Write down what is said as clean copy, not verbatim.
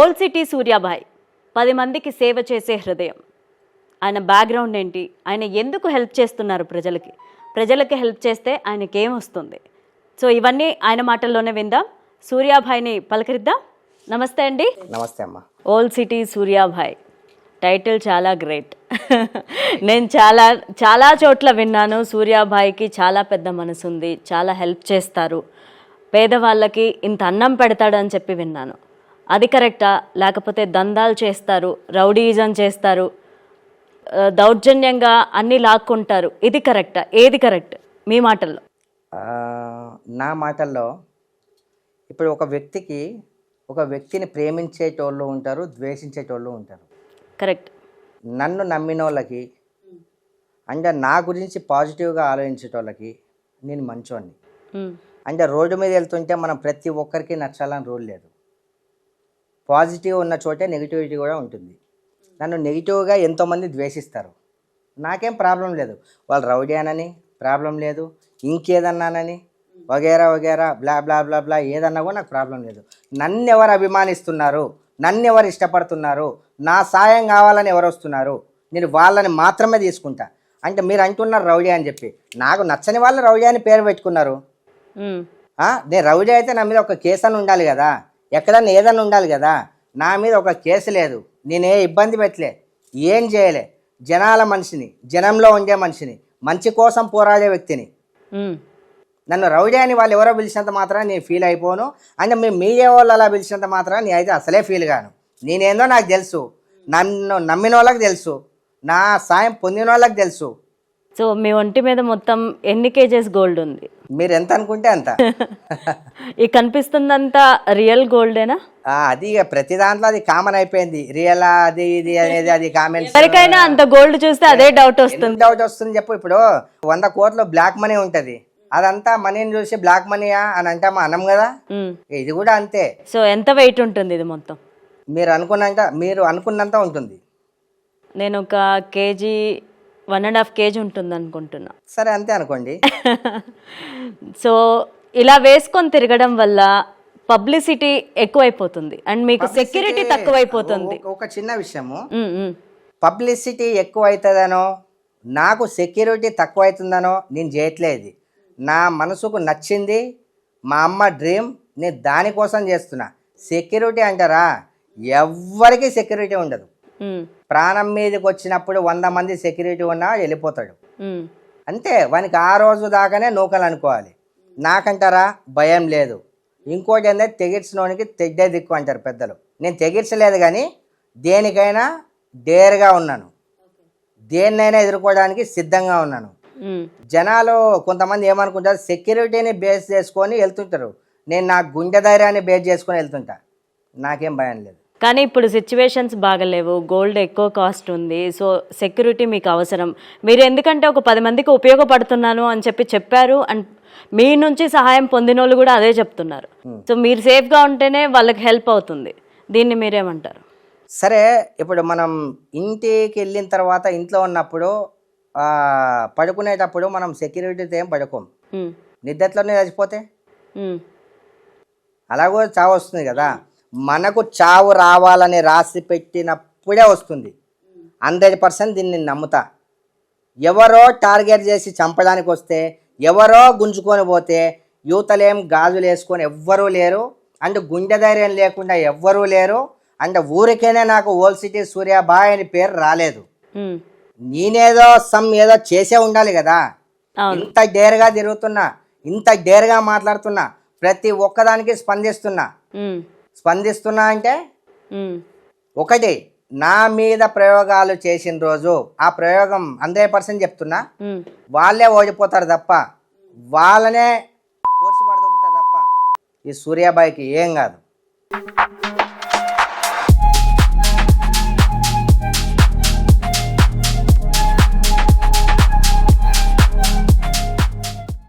Old city Suryabhai 10 మందికి సేవ చేసే హృదయం. ఆయన బ్యాక్గ్రౌండ్ ఏంటి, ఆయన ఎందుకు హెల్ప్ చేస్తున్నారు ప్రజలకి హెల్ప్ చేస్తే ఆయనకి ఏమొస్తుంది? సో ఇవన్నీ ఆయన మాటల్లోనే విందాం. సూర్యాభాయ్ని పలకరిద్దాం. నమస్తే అండి. నమస్తే అమ్మ. ఓల్డ్ సిటీ సూర్యాభాయ్ టైటిల్ చాలా గ్రేట్. నేను చాలా చోట్ల విన్నాను. సూర్యాభాయ్కి చాలా పెద్ద మనసు ఉంది, చాలా హెల్ప్ చేస్తారు, పేదవాళ్ళకి ఇంత అన్నం పెడతాడు అని చెప్పి విన్నాను. అది కరెక్టా? లేకపోతే దందాలు చేస్తారు, రౌడీయిజం చేస్తారు, దౌర్జన్యంగా అన్నీ లాక్కుంటారు, ఇది కరెక్టా? ఏది కరెక్ట్ మీ మాటల్లో? నా మాటల్లో ఇప్పుడు ఒక వ్యక్తిని ప్రేమించేటోళ్ళు ఉంటారు, ద్వేషించేటోళ్ళు ఉంటారు. కరెక్ట్. నన్ను నమ్మిన వాళ్ళకి అంటే నా గురించి పాజిటివ్గా ఆలోచించేటోళ్ళకి నేను మంచోడిని. అంటే రోడ్డు మీద వెళ్తుంటే మనం ప్రతి ఒక్కరికి నచ్చాలని రూల్ లేదు. పాజిటివ్ ఉన్న చోటే నెగిటివిటీ కూడా ఉంటుంది. నన్ను నెగిటివ్గా ఎంతోమంది ద్వేషిస్తారు, నాకేం ప్రాబ్లం లేదు. వాళ్ళు రౌడీ అనని ప్రాబ్లం లేదు, ఇంకేదన్నానని వగేరా వగేరా బ్లా బ్లా బ్లా బ్లా ఏదన్నా కూడా నాకు ప్రాబ్లం లేదు. నన్ను ఎవరు అభిమానిస్తున్నారు, నన్ను ఎవరు ఇష్టపడుతున్నారు, నా సాయం కావాలని ఎవరు వస్తున్నారు, నేను వాళ్ళని మాత్రమే తీసుకుంటా. అంటే మీరు అంటున్నారు రౌడీ అని చెప్పి, నాకు నచ్చని వాళ్ళు రౌడీ అని పేరు పెట్టుకున్నారు. నేను రౌడీ అయితే నా మీద ఒక కేసు అని ఉండాలి కదా, ఎక్కడన్నా ఏదన్నా ఉండాలి కదా. నా మీద ఒక కేసు లేదు, నేనే ఇబ్బంది పెట్టలే, ఏం చేయలే. జనాల మనిషిని, జనంలో ఉండే మనిషిని, మంచి కోసం పోరాడే వ్యక్తిని. నన్ను రౌడీ అని వాళ్ళు ఎవరో పిలిచినంత మాత్రం నేను ఫీల్ అయిపోను. అంటే మేము మీడియా వాళ్ళు అలా పిలిచినంత మాత్రం నేనైతే అసలే ఫీల్ కాను. నేనేందో నాకు తెలుసు, నన్ను నమ్మిన వాళ్ళకి తెలుసు, నా సాయం పొందిన వాళ్ళకి తెలుసు. సో మీ ఒంటి మీద మొత్తం ఎన్ని కేజెస్ గోల్డ్ ఉంది? మీరు ఎంత అనుకుంటే అంత. ఈ కనిపిస్తుందంతా రియల్ గోల్డేనా? అది ప్రతి దాంట్లో అది కామన్ అయిపోయింది. రియల్ అది ఇది అనేది అది కామెంట్స్. ఎవరికైనా అంత గోల్డ్ చూస్తే అదే డౌట్ వస్తుంది. చెప్పు, ఇప్పుడు 100 కోట్లు బ్లాక్ మనీ ఉంటది, అదంతా మనీని చూసి బ్లాక్ మనీయా అని అంటామా? అనం కదా. ఇది కూడా అంతే. సో ఎంత వెయిట్ ఉంటుంది ఇది మొత్తం? మీరు అనుకున్నంత ఉంటుంది. నేను ఒక కేజీ 1.5 కేజీ ఉంటుంది అనుకుంటున్నా. సరే, అంతే అనుకోండి. సో ఇలా వేసుకొని తిరగడం వల్ల పబ్లిసిటీ ఎక్కువైపోతుంది అండ్ మీకు సెక్యూరిటీ తక్కువైపోతుంది. ఒక చిన్న విషయము, పబ్లిసిటీ ఎక్కువ అవుతుందనో నాకు సెక్యూరిటీ తక్కువ అవుతుందనో నేను చేయట్లేదు. నా మనసుకు నచ్చింది, మా అమ్మ డ్రీమ్, నేను దానికోసం చేస్తున్నా. సెక్యూరిటీ అంటారా, ఎవ్వరికి సెక్యూరిటీ ఉండదు. ప్రాణం మీదకి వచ్చినప్పుడు 100 మంది సెక్యూరిటీ ఉన్నా వెళ్ళిపోతాడు అంతే. వానికి ఆ రోజు దాకానే నూకలు అనుకోవాలి. నాకంటారా భయం లేదు. ఇంకోటి ఏంటంటే తెగిర్చినోనికి తెడ్డే దిక్కు అంటారు పెద్దలు. నేను తెగిర్చలేదు, కానీ దేనికైనా డేర్గా ఉన్నాను, దేన్నైనా ఎదుర్కోవడానికి సిద్ధంగా ఉన్నాను. జనాలు కొంతమంది ఏమనుకుంటారు, సెక్యూరిటీని బేస్ చేసుకొని వెళ్తుంటారు. నేను నా గుండె ధైర్యాన్ని బేస్ చేసుకొని వెళ్తుంటా, నాకేం భయం లేదు. కానీ ఇప్పుడు సిచ్యువేషన్స్ బాగలేవు, గోల్డ్ ఎక్కువ కాస్ట్ ఉంది, సో సెక్యూరిటీ మీకు అవసరం. మీరు ఎందుకంటే ఒక 10 మందికి ఉపయోగపడుతున్నాను అని చెప్పారు అండ్ మీ నుంచి సహాయం పొందిన వాళ్ళు కూడా అదే చెప్తున్నారు. సో మీరు సేఫ్గా ఉంటేనే వాళ్ళకి హెల్ప్ అవుతుంది. దీన్ని మీరేమంటారు? సరే, ఇప్పుడు మనం ఇంటికి వెళ్ళిన తర్వాత ఇంట్లో ఉన్నప్పుడు పడుకునేటప్పుడు మనం సెక్యూరిటీతో ఏం పడుకోం, నిద్రలోనే చచ్చిపోతే అలాగో చావు వస్తుంది కదా. మనకు చావు రావాలని రాసి పెట్టినప్పుడే వస్తుంది. 100% దీన్ని నమ్ముతా. ఎవరో టార్గెట్ చేసి చంపడానికి వస్తే, ఎవరో గుంజుకొని పోతే యూతలేం గాజులు వేసుకొని ఎవ్వరూ లేరు, అండ్ గుండె ధైర్యం లేకుండా ఎవ్వరూ లేరు. అండ్ ఊరికేనే నాకు ఓల్డ్ సిటీ సూర్యాభాయ్ అని పేరు రాలేదు. నేనేదో ఏదో చేసే ఉండాలి కదా. ఇంత డేర్గా తిరుగుతున్నా, ఇంత డేర్గా మాట్లాడుతున్నా, ప్రతి ఒక్కదానికి స్పందిస్తున్నా అంటే ఒకటి, నా మీద ప్రయోగాలు చేసిన రోజు ఆ ప్రయోగం 100% చెప్తున్నా, వాళ్ళే ఓడిపోతారు తప్ప, వాళ్ళనే ఓడిపడతారు తప్ప ఈ సూర్యాభాయ్కి ఏం కాదు.